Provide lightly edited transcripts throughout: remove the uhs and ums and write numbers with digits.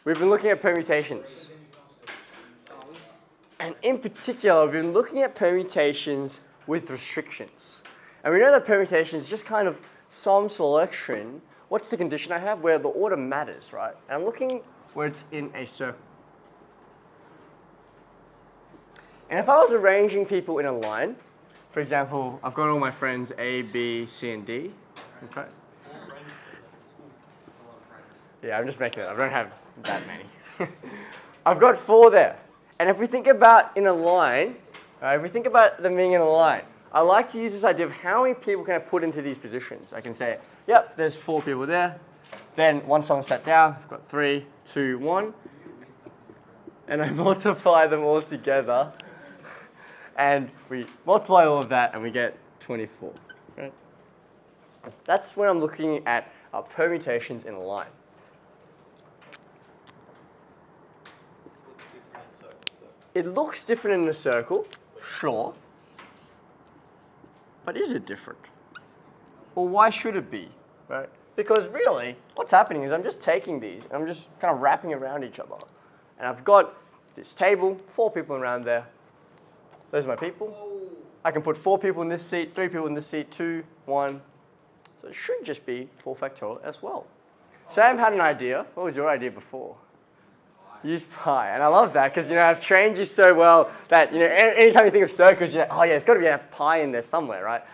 we've been looking at permutations. And in particular, we've been looking at permutations with restrictions. And we know that permutation is just kind of some selection. What's the condition I have? Where the order matters, right? And I'm looking where it's in a circle. And if I was arranging people in a line, for example, I've got all my friends A, B, C, and D. Okay. Yeah, I'm just making it up. I don't have that many. I've got 4 there. And if we think about in a line, if we think about them being in a line, I like to use this idea of how many people can I put into these positions. I can say, yep, there's 4 people there. Then once someone sat down, I've got 3, 2, 1. And I multiply them all together. And we multiply all of that and we get 24. Right? That's when I'm looking at permutations in a line. It looks different in a circle, sure. But is it different? Or why should it be? Right? Because really, what's happening is I'm just taking these and I'm just kind of wrapping around each other. And I've got this table, 4 people around there. Those are my people. I can put 4 people in this seat, 3 people in this seat, 2, 1. So it should just be 4 factorial as well. Sam had an idea. What was your idea before? Use pi. And I love that because, I've trained you so well that, anytime you think of circles, you're like, oh yeah, it's got to be a pi in there somewhere, right?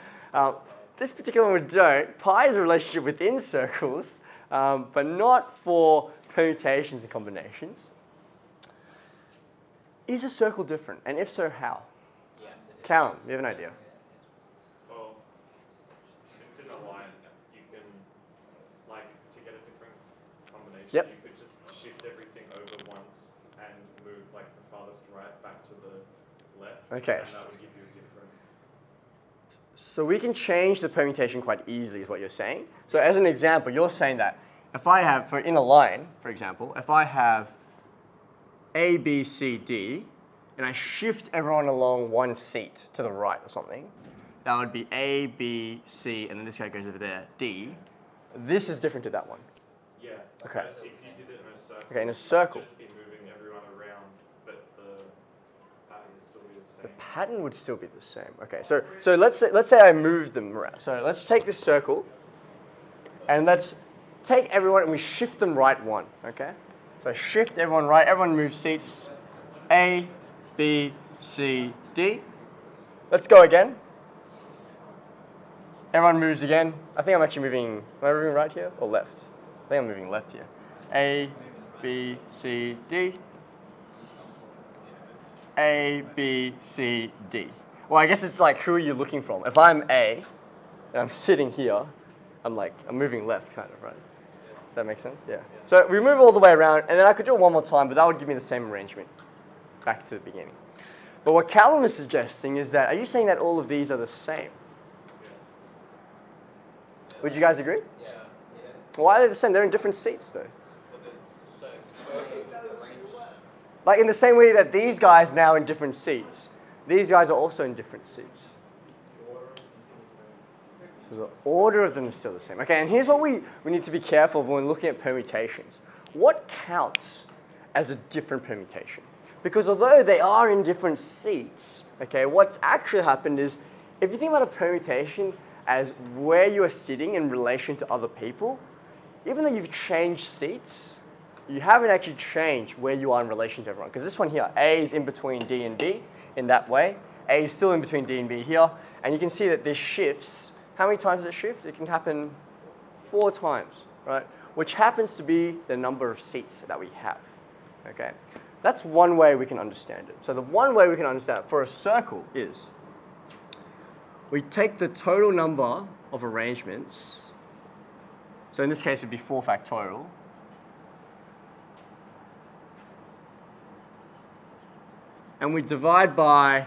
This particular one we don't. Pi is a relationship within circles, but not for permutations and combinations. Is a circle different? And if so, how? Yes, it is. Callum, you have an idea? Well, it's in a line. You can, to get a different combination, yep. You could just shift everything over once and move the farthest right back to the left. Okay. And that would give you a different. So we can change the permutation quite easily is what you're saying. So as an example, you're saying that if I have, in a line, for example, if I have A, B, C, D, and I shift everyone along 1 seat to the right or something, that would be A, B, C, and then this guy goes over there, D. This is different to that one. Yeah. Okay. If you did it in a circle. Okay, in a circle. You'd just be moving everyone around, but the pattern would still be the same. The pattern would still be the same. Okay, so let's say I moved them around. So let's take this circle, and let's take everyone and we shift them right 1. Okay. So shift everyone right. Everyone moves seats. A, B, C, D. Let's go again. Everyone moves again. I think I'm actually moving. Am I moving right here or left? I think I'm moving left here. A, B, C, D. A, B, C, D. Well, I guess it's like, who are you looking from? If I'm A, and I'm sitting here, I'm moving left, kind of, right? Does that make sense? Yeah. So we move all the way around, and then I could do it one more time, but that would give me the same arrangement back to the beginning. But what Callum is suggesting is that, are you saying that all of these are the same? Would you guys agree? Yeah. Why are they the same? They're in different seats, though. Like in the same way that these guys now in different seats. These guys are also in different seats. So the order of them is still the same. Okay, and here's what we need to be careful of when looking at permutations. What counts as a different permutation? Because although they are in different seats, okay, what's actually happened is, if you think about a permutation as where you are sitting in relation to other people, even though you've changed seats, you haven't actually changed where you are in relation to everyone. Because this one here, A is in between D and B in that way. A is still in between D and B here. And you can see that this shifts. How many times does it shift? It can happen 4 times, right? Which happens to be the number of seats that we have, okay? That's one way we can understand it. So the one way we can understand it for a circle is we take the total number of arrangements. So in this case, it'd be 4 factorial. And we divide by,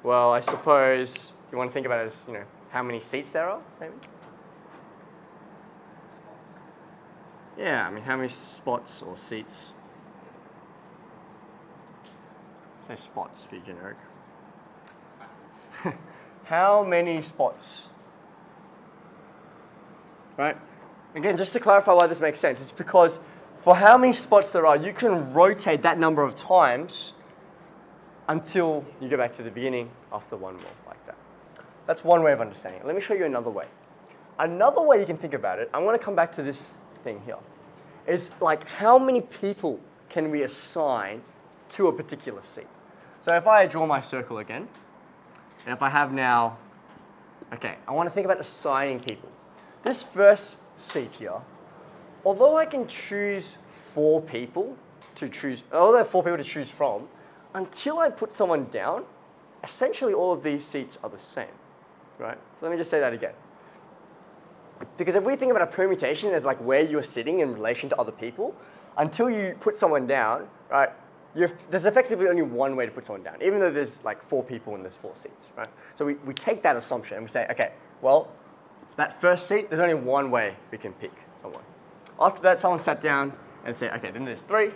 well, I suppose you want to think about it as, how many seats there are, maybe? Yeah, I mean, how many spots or seats? Say spots, be generic. How many spots? Right? Again, just to clarify why this makes sense, it's because for how many spots there are, you can rotate that number of times until you go back to the beginning after one more, like that. That's one way of understanding it. Let me show you another way. Another way you can think about it, I'm going to come back to this thing here, is like how many people can we assign to a particular seat? So if I draw my circle again, and if I have now, okay, I want to think about assigning people. This first seat here, although I can choose four people to choose from, until I put someone down, essentially all of these seats are the same, right? So let me just say that again. Because if we think about a permutation as like where you're sitting in relation to other people, until you put someone down, right, there's effectively only one way to put someone down, even though there's like four people and there's four seats, right? So we take that assumption and we say, okay, well, that first seat, there's only one way we can pick someone. After that, someone sat down and said, okay, then there's three,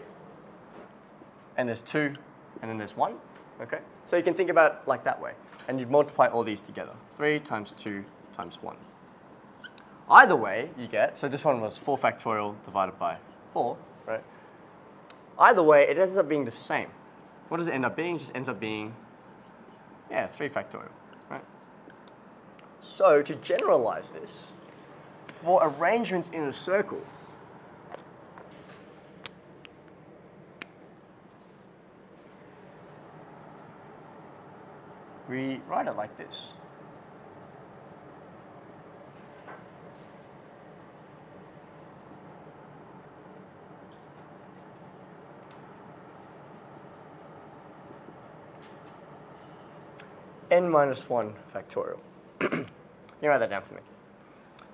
and there's two, and then there's one, okay? So you can think about it like that way, and you'd multiply all these together. 3 times 2 times 1. Either way, you get, so this one was 4 factorial divided by 4, right? Either way, it ends up being the same. What does it end up being? It just ends up being, 3 factorial, right? So to generalize this, for arrangements in a circle, we write it like this. N minus 1 factorial. Can you write that down for me?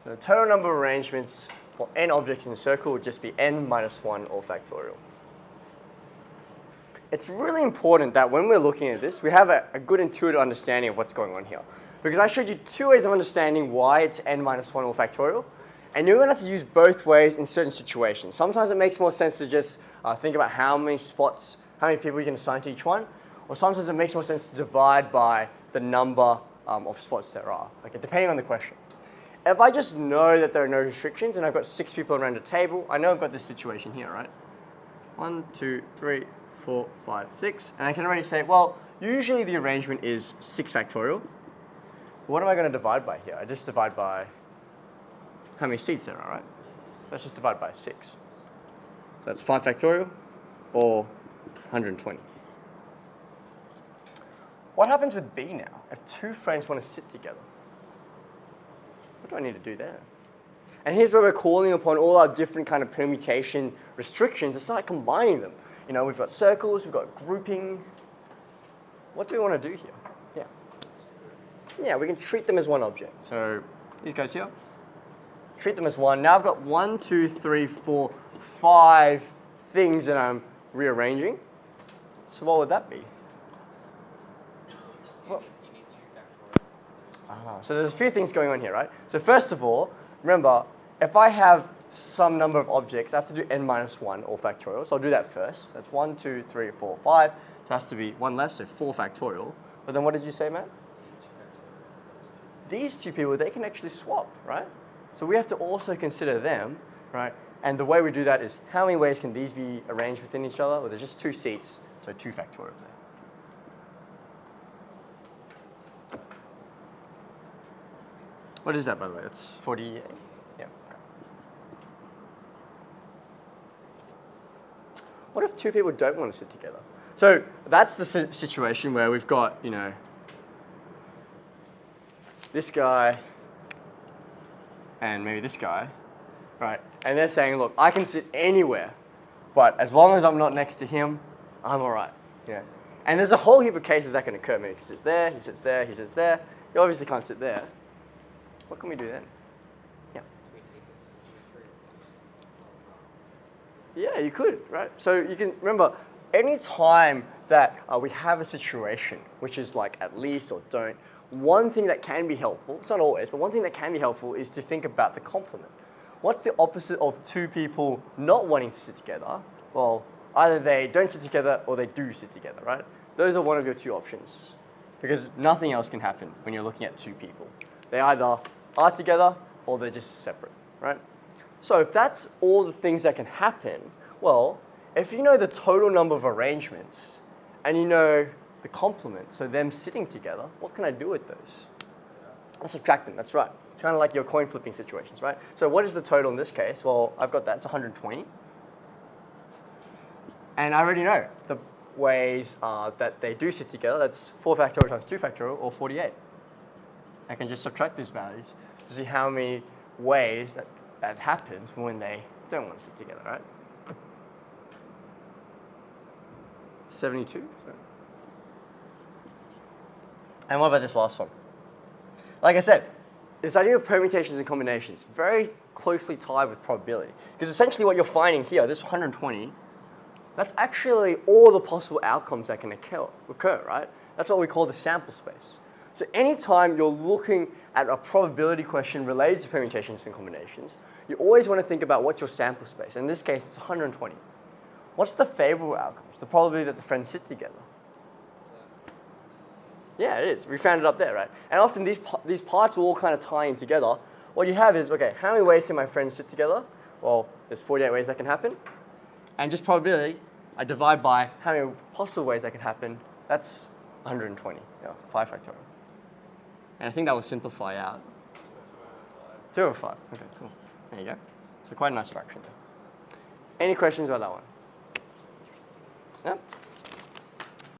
So the total number of arrangements for n objects in a circle would just be n minus 1 all factorial. It's really important that when we're looking at this, we have a good intuitive understanding of what's going on here. Because I showed you two ways of understanding why it's n minus 1 all factorial, and you're going to have to use both ways in certain situations. Sometimes it makes more sense to just think about how many people you can assign to each one, or sometimes it makes more sense to divide by the number of spots there are, okay, depending on the question. If I just know that there are no restrictions and I've got 6 people around a table, I know I've got this situation here, right? 1, 2, 3, 4, 5, 6, and I can already say, well, usually the arrangement is 6 factorial. What am I going to divide by here? I just divide by how many seats there are, right? So let's just divide by 6. So that's 5 factorial or 120. What happens with B now? If two friends want to sit together, what do I need to do there? And here's where we're calling upon all our different kind of permutation restrictions to start combining them. You know, we've got circles, we've got grouping. What do we want to do here? Yeah, we can treat them as one object. So these guys here, treat them as one. Now I've got 1, 2, 3, 4, 5 things that I'm rearranging. So what would that be? Well, so there's a few things going on here, right? So first of all, remember, if I have some number of objects, I have to do n minus 1 all factorial. So I'll do that first. That's 1, 2, 3, 4, 5. So it has to be one less, so 4 factorial. But then what did you say, Matt? These two people, they can actually swap, right? So we have to also consider them, right? And the way we do that is how many ways can these be arranged within each other? Well, there's just 2 seats, so 2 factorial there. What is that, by the way? That's 48? Yeah. What if 2 people don't want to sit together? So that's the situation where we've got, you know, this guy and maybe this guy, right? And they're saying, look, I can sit anywhere, but as long as I'm not next to him, I'm all right. Yeah. And there's a whole heap of cases that can occur. Maybe he sits there, he sits there, he sits there. You obviously can't sit there. What can we do then? Yeah, you could, right? So you can remember, any time that we have a situation which is like at least or don't, one thing that can be helpful, it's not always, but one thing that can be helpful is to think about the complement. What's the opposite of 2 people not wanting to sit together? Well, either they don't sit together or they do sit together, right? Those are one of your 2 options, because nothing else can happen when you're looking at 2 people. They either are together or they're just separate, right? So if that's all the things that can happen, Well, if you know the total number of arrangements and you know the complement, so them sitting together, what can I do with those? I subtract them, that's right. It's kind of like your coin flipping situations, right? So what is the total in this case? Well, I've got that, it's 120. And I already know the ways that they do sit together. That's 4 factorial times 2 factorial, or 48. I can just subtract these values to see how many ways that happens when they don't want to sit together, right? 72. And what about this last one? Like I said, this idea of permutations and combinations, very closely tied with probability. Because essentially what you're finding here, this 120, that's actually all the possible outcomes that can occur, right? That's what we call the sample space. So anytime you're looking at a probability question related to permutations and combinations, you always want to think about what's your sample space. In this case, it's 120. What's the favorable outcomes? The probability that the friends sit together. Yeah, it is. We found it up there, right? And often these parts will all kind of tie in together. What you have is, okay, how many ways can my friends sit together? Well, there's 48 ways that can happen. And just probability, I divide by how many possible ways that can happen. That's 120, 5 factorial. And I think that will simplify out. 2 over 5. Okay, cool. There you go. So quite a nice fraction there. Any questions about that one? No?